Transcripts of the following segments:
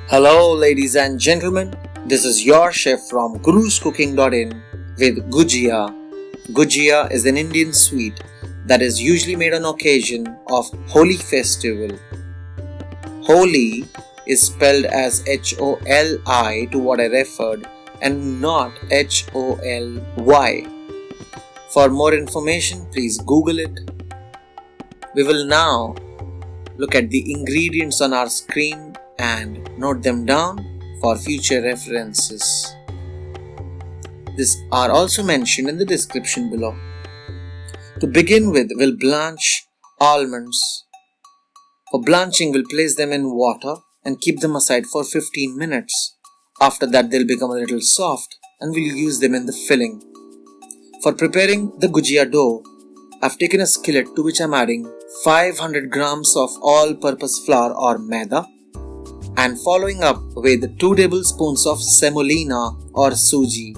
Hello ladies and gentlemen, this is your chef from guruscooking.in with Gujiya. Gujiya is an Indian sweet that is usually made on occasion of Holi festival. Holi is spelled as H-O-L-I to what I referred and not H-O-L-Y. For more information, please Google it. We will now look at the ingredients on our screen and note them down for future references. These are also mentioned in the description below. To begin with, we'll blanch almonds. For blanching, we'll place them in water and keep them aside for 15 minutes. After that, they'll become a little soft and we'll use them in the filling. For preparing the Gujiya dough, I've taken a skillet to which I'm adding 500 grams of all-purpose flour or Maida and following up with 2 tablespoons of Semolina or Sooji.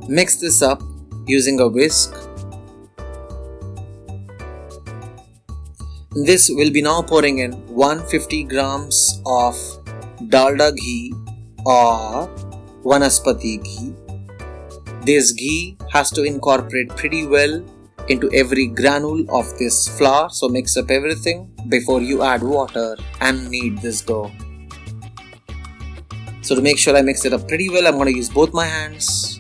Mix this up using a whisk. This will be now pouring in 150 grams of Dalda ghee or Vanaspati ghee. This ghee has to incorporate pretty well into every granule of this flour, so mix up everything before you add water and knead this dough. So to make sure I mix it up pretty well, I'm going to use both my hands.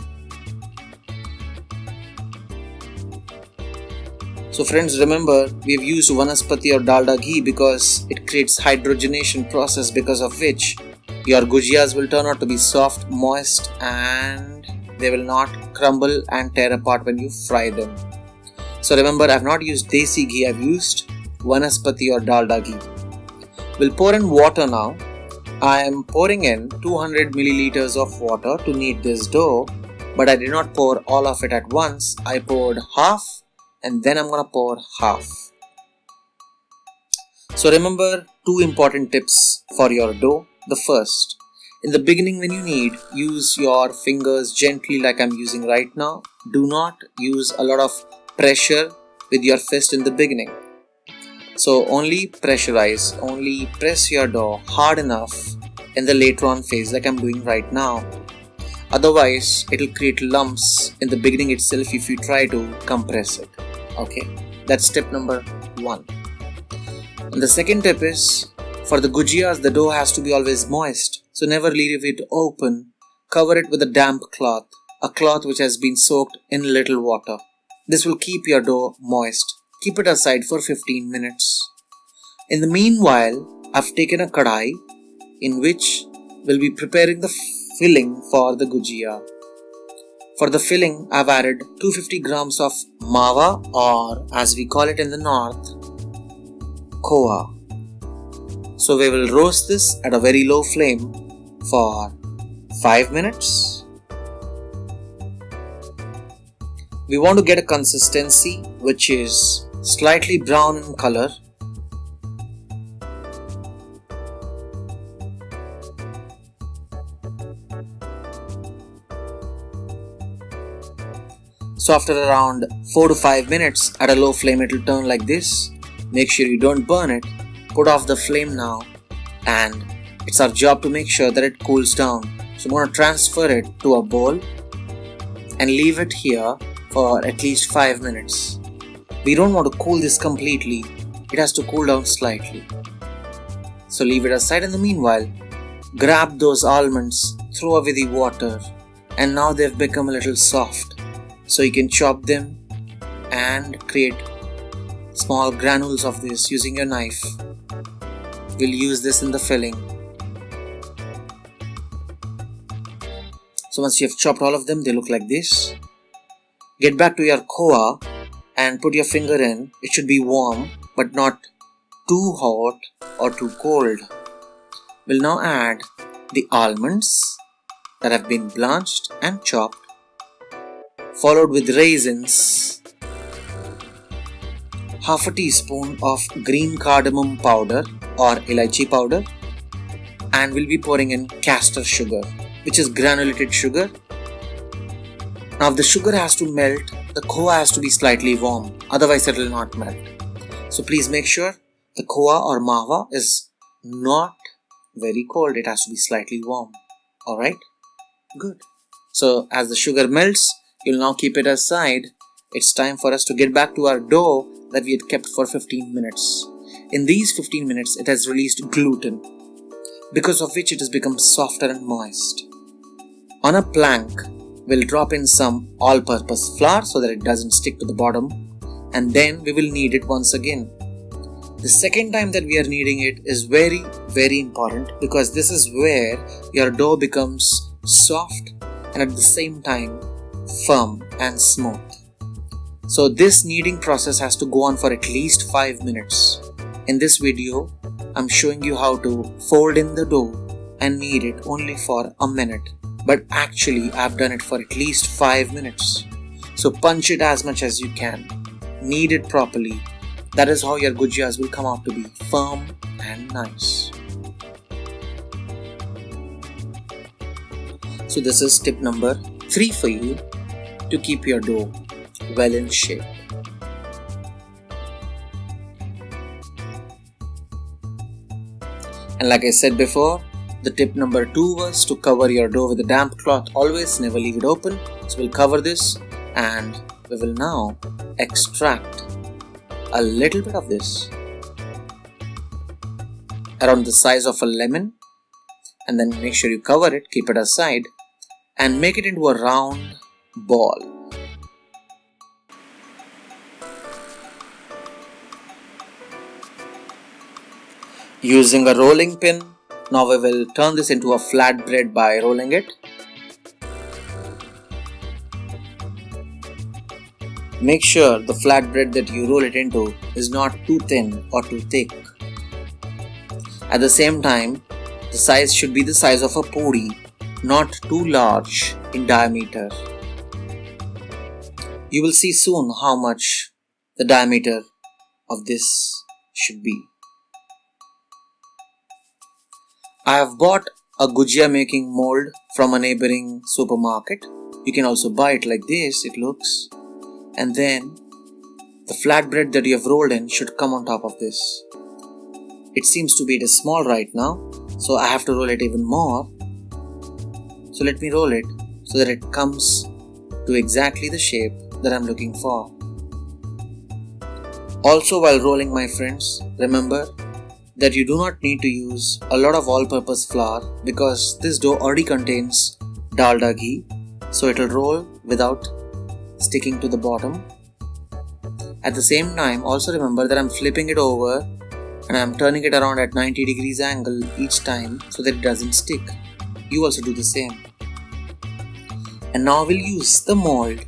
So friends, remember we've used Vanaspati or Dalda ghee because it creates hydrogenation process, because of which your gujiyas will turn out to be soft, moist, and they will not crumble and tear apart when you fry them. So remember, I've not used Desi ghee, I've used Vanaspati or Dalda ghee. We'll pour in water now. I am pouring in 200 milliliters of water to knead this dough, but I did not pour all of it at once. I poured half and then I'm gonna pour half. So remember 2 important tips for your dough. The first, in the beginning when you knead, use your fingers gently like I'm using right now. Do not use a lot of pressure with your fist in the beginning. So only pressurize, only press your dough hard enough in the later on phase like I'm doing right now. Otherwise, it will create lumps in the beginning itself if you try to compress it. Okay, that's tip number 1. And the second tip is, for the gujiyas, the dough has to be always moist. So never leave it open. Cover it with a damp cloth, a cloth which has been soaked in little water. This will keep your dough moist. Keep it aside for 15 minutes. In the meanwhile, I've taken a kadai in which we'll be preparing the filling for the gujiya. For the filling, I've added 250 grams of Mawa, or as we call it in the north, Khoya. So we will roast this at a very low flame for 5 minutes. We want to get a consistency which is slightly brown in color. So after around 4 to 5 minutes at a low flame, it will turn like this. Make sure you don't burn it. Put off the flame now, and it's our job to make sure that it cools down. So I'm going to transfer it to a bowl and leave it here for at least 5 minutes. We don't want to cool this completely, it has to cool down slightly. So leave it aside. In the meanwhile, grab those almonds, throw away the water, and now they've become a little soft. So you can chop them and create small granules of this using your knife. We'll use this in the filling. So once you have chopped all of them, they look like this. Get back to your khoya and put your finger in. It should be warm but not too hot or too cold. We'll now add the almonds that have been blanched and chopped, followed with raisins, half a teaspoon of green cardamom powder or elaichi powder, and we'll be pouring in castor sugar. which is granulated sugar. Now if the sugar has to melt, the khoa has to be slightly warm, otherwise it will not melt. So please make sure the khoa or mawa is not very cold, it has to be slightly warm. Alright? Good. So as the sugar melts, you'll now keep it aside. It's time for us to get back to our dough that we had kept for 15 minutes. In these 15 minutes, it has released gluten, because of which it has become softer and moist. On a plank, we'll drop in some all-purpose flour so that it doesn't stick to the bottom, and then we will knead it once again. The second time that we are kneading it is very, very important, because this is where your dough becomes soft and at the same time firm and smooth. So this kneading process has to go on for at least 5 minutes. In this video, I'm showing you how to fold in the dough and knead it only for a minute. But actually, I've done it for at least 5 minutes. So punch it as much as you can. Knead it properly. That is how your gujiyas will come out to be firm and nice. So this is tip number 3 for you to keep your dough well in shape. And like I said before, the tip number 2 was to cover your dough with a damp cloth always, never leave it open. So we'll cover this and we will now extract a little bit of this around the size of a lemon, and then make sure you cover it, keep it aside and make it into a round ball. Using a rolling pin, now we will turn this into a flatbread by rolling it. Make sure the flatbread that you roll it into is not too thin or too thick. At the same time, the size should be the size of a puri, not too large in diameter. You will see soon how much the diameter of this should be. I have bought a gujiya making mold from a neighboring supermarket. You can also buy it like this, it looks. And then the flatbread that you have rolled in should come on top of this. It seems to be it is small right now, so I have to roll it even more. So let me roll it so that it comes to exactly the shape that I'm looking for. Also, while rolling, my friends, remember that you do not need to use a lot of all-purpose flour, because this dough already contains Dalda ghee, so it will roll without sticking to the bottom. At the same time, also remember that I'm flipping it over and I'm turning it around at 90 degrees angle each time so that it doesn't stick. You also do the same. And now we'll use the mold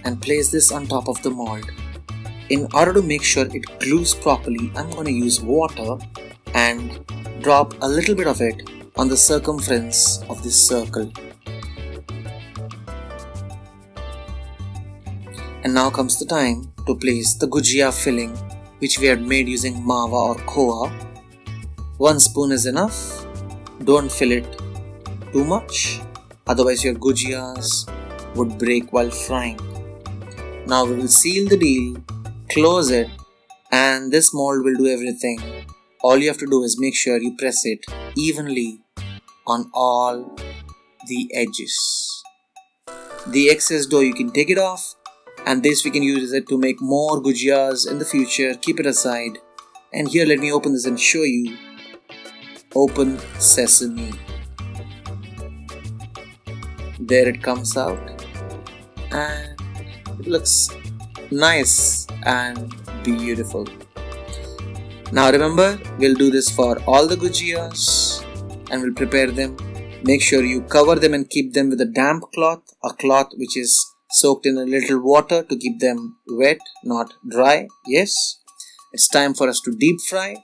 and place this on top of the mold. In order to make sure it glues properly, I'm going to use water and drop a little bit of it on the circumference of this circle. And now comes the time to place the gujiya filling, which we had made using mawa or khoa. 1 spoon is enough. Don't fill it too much, otherwise your gujiyas would break while frying. Now we will seal the deal, close it, and this mold will do everything. All you have to do is make sure you press it evenly on all the edges. The excess dough, you can take it off, and this we can use it to make more gujiyas in the future. Keep it aside. And here, let me open this and show you. Open sesame. There it comes out, and it looks nice and beautiful. Now remember, we'll do this for all the gujiyas and we'll prepare them. Make sure you cover them and keep them with a damp cloth, a cloth which is soaked in a little water to keep them wet, not dry. Yes, it's time for us to deep fry,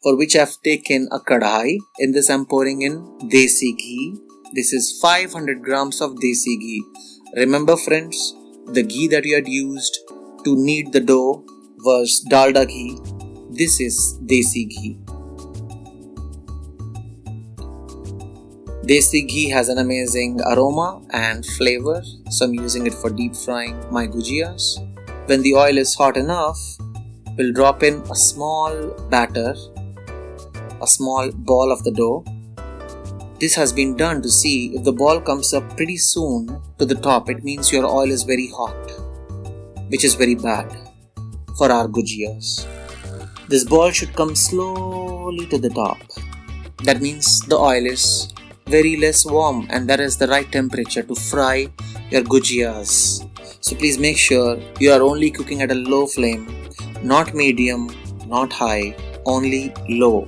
for which I've taken a kadhai. In this I'm pouring in Desi ghee. This is 500 grams of Desi ghee. Remember friends, the ghee that you had used to knead the dough was Dalda ghee. This is Desi ghee. Desi ghee has an amazing aroma and flavor, so I'm using it for deep frying my gujiyas. When the oil is hot enough, we'll drop in a small batter, a small ball of the dough. This has been done to see if the ball comes up pretty soon to the top, it means your oil is very hot, which is very bad for our gujiyas. This ball should come slowly to the top. That means the oil is very less warm and that is the right temperature to fry your gujiyas. So please make sure you are only cooking at a low flame, not medium, not high, only low.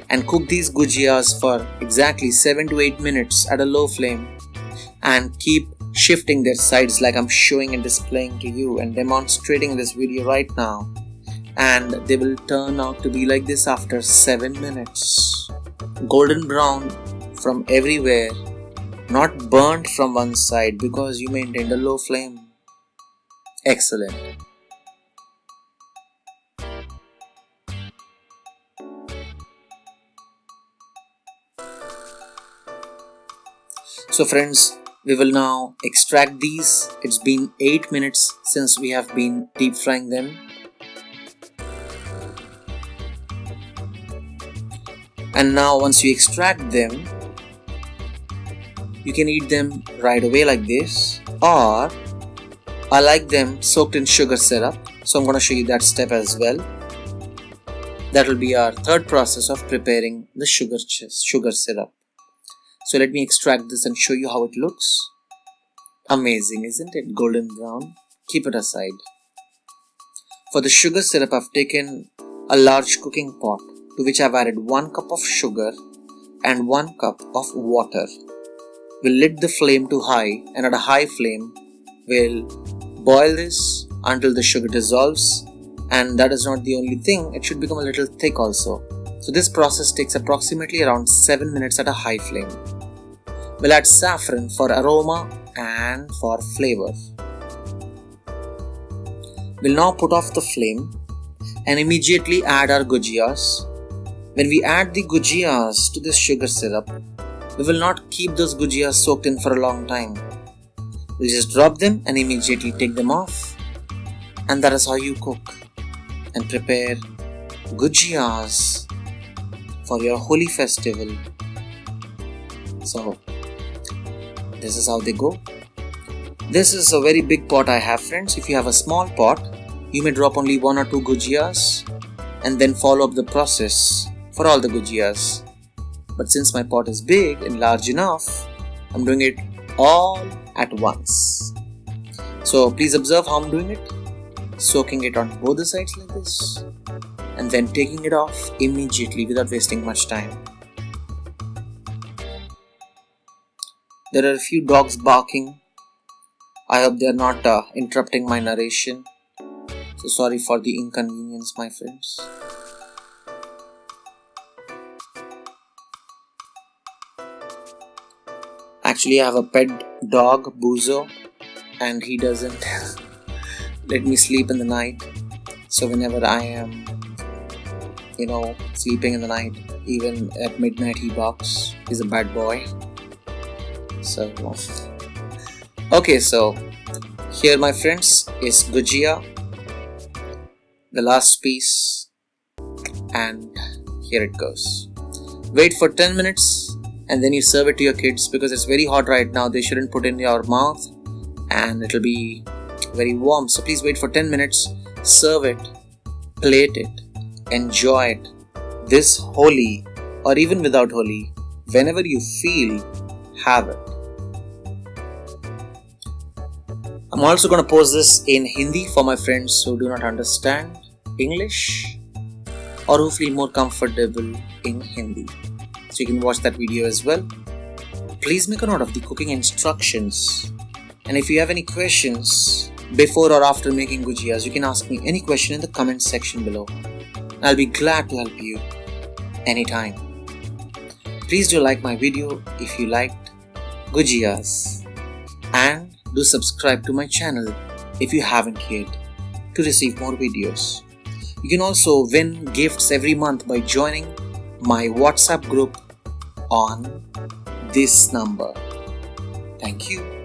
And cook these gujiyas for exactly 7 to 8 minutes at a low flame and keep shifting their sides like I'm showing and displaying to you and demonstrating this video right now. And they will turn out to be like this after 7 minutes. Golden brown from everywhere, not burnt from one side because you maintained a low flame. Excellent. So friends, we will now extract these. It's been 8 minutes since we have been deep frying them. And now once you extract them, you can eat them right away like this, or I like them soaked in sugar syrup, so I'm going to show you that step as well. That will be our third process of preparing the sugar syrup. So let me extract this and show you how it looks. Amazing, isn't it? Golden brown. Keep it aside. For the sugar syrup, I've taken a large cooking pot to which I've added 1 cup of sugar and 1 cup of water. We'll lit the flame to high, and at a high flame, we'll boil this until the sugar dissolves. And that is not the only thing, it should become a little thick also. So this process takes approximately around 7 minutes at a high flame. We'll add saffron for aroma and for flavor. We'll now put off the flame and immediately add our gujiyas. When we add the gujiyas to this sugar syrup, we will not keep those gujiyas soaked in for a long time. We'll just drop them and immediately take them off. And that is how you cook and prepare gujiyas for your Holi festival. So this is how they go. This is a very big pot I have, friends. If you have a small pot, you may drop only 1 or 2 gujiyas and then follow up the process for all the gujiyas. But since my pot is big and large enough, I'm doing it all at once. So please observe how I'm doing it. Soaking it on both the sides like this and then taking it off immediately without wasting much time. There are a few dogs barking. I hope they are not interrupting my narration. So sorry for the inconvenience, my friends. Actually, I have a pet dog, Buzo, and he doesn't let me sleep in the night. So whenever I am, sleeping in the night, even at midnight, he barks. He's a bad boy. So, okay, so here, my friends, is Gujiya, the last piece, and here it goes. Wait for 10 minutes and then you serve it to your kids because it's very hot right now. They shouldn't put it in your mouth and it'll be very warm. So please wait for 10 minutes, serve it, plate it, enjoy it. This Holi or even without Holi, whenever you feel, have it. I'm also going to post this in Hindi for my friends who do not understand English or who feel more comfortable in Hindi. So you can watch that video as well. Please make a note of the cooking instructions. And if you have any questions before or after making gujiyas, you can ask me any question in the comment section below. I'll be glad to help you anytime. Please do like my video if you liked gujiyas. And do subscribe to my channel if you haven't yet to receive more videos. You can also win gifts every month by joining my WhatsApp group on this number. Thank you.